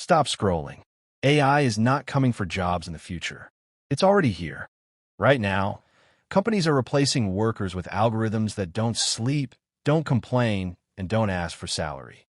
Stop scrolling. AI is not coming for jobs in the future. It's already here. Right now, companies are replacing workers with algorithms that don't sleep, don't complain, and don't ask for salary.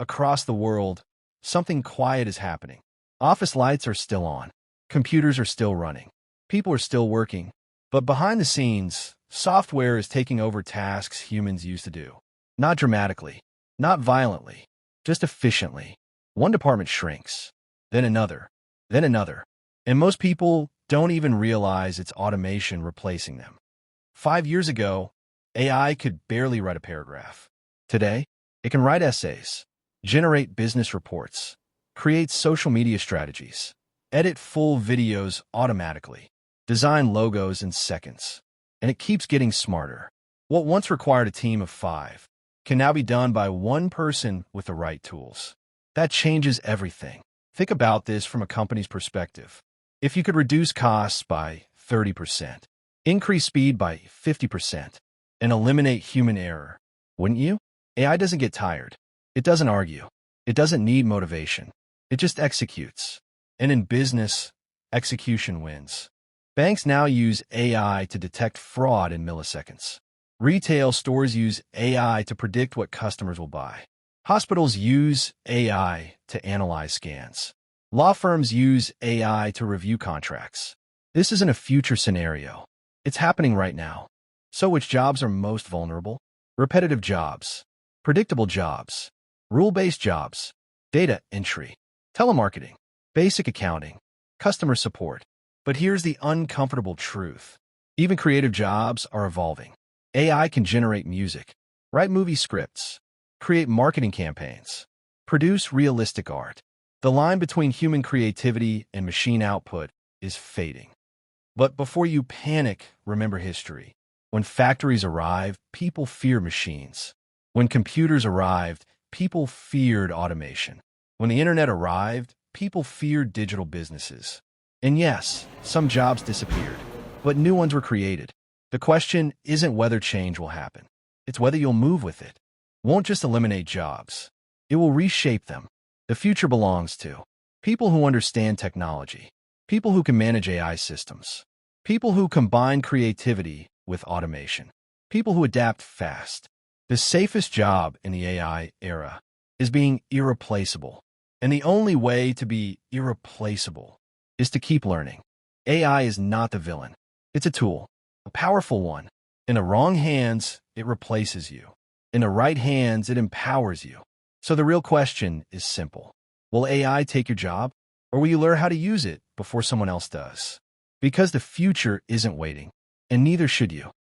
Across the world, something quiet is happening. Office lights are still on. Computers are still running. People are still working. But behind the scenes, software is taking over tasks humans used to do. Not dramatically, not violently, just efficiently. One department shrinks, then another, and most people don't even realize it's automation replacing them. 5 years ago, AI could barely write a paragraph. Today, it can write essays, generate business reports, create social media strategies, edit full videos automatically, design logos in seconds, and it keeps getting smarter. What once required a team of 5 can now be done by one person with the right tools. That changes everything. Think about this from a company's perspective. If you could reduce costs by 30%, increase speed by 50%, and eliminate human error, wouldn't you? AI doesn't get tired. It doesn't argue. It doesn't need motivation. It just executes. And in business, execution wins. Banks now use AI to detect fraud in milliseconds. Retail stores use AI to predict what customers will buy. Hospitals use AI to analyze scans. Law firms use AI to review contracts. This isn't a future scenario. It's happening right now. So which jobs are most vulnerable? Repetitive jobs, predictable jobs, rule-based jobs, data entry, telemarketing, basic accounting, customer support. But here's the uncomfortable truth. Even creative jobs are evolving. AI can generate music, write movie scripts, create marketing campaigns, produce realistic art. The line between human creativity and machine output is fading. But before you panic, remember history. When factories arrived, people feared machines. When computers arrived, people feared automation. When the internet arrived, people feared digital businesses. And yes, some jobs disappeared, but new ones were created. The question isn't whether change will happen. It's whether you'll move with it. Won't just eliminate jobs. It will reshape them. The future belongs to people who understand technology, people who can manage AI systems, people who combine creativity with automation, people who adapt fast. The safest job in the AI era is being irreplaceable. And the only way to be irreplaceable is to keep learning. AI is not the villain. It's a tool, a powerful one. In the wrong hands, it replaces you. In the right hands, it empowers you. So the real question is simple. Will AI take your job, or will you learn how to use it before someone else does? Because the future isn't waiting, and neither should you.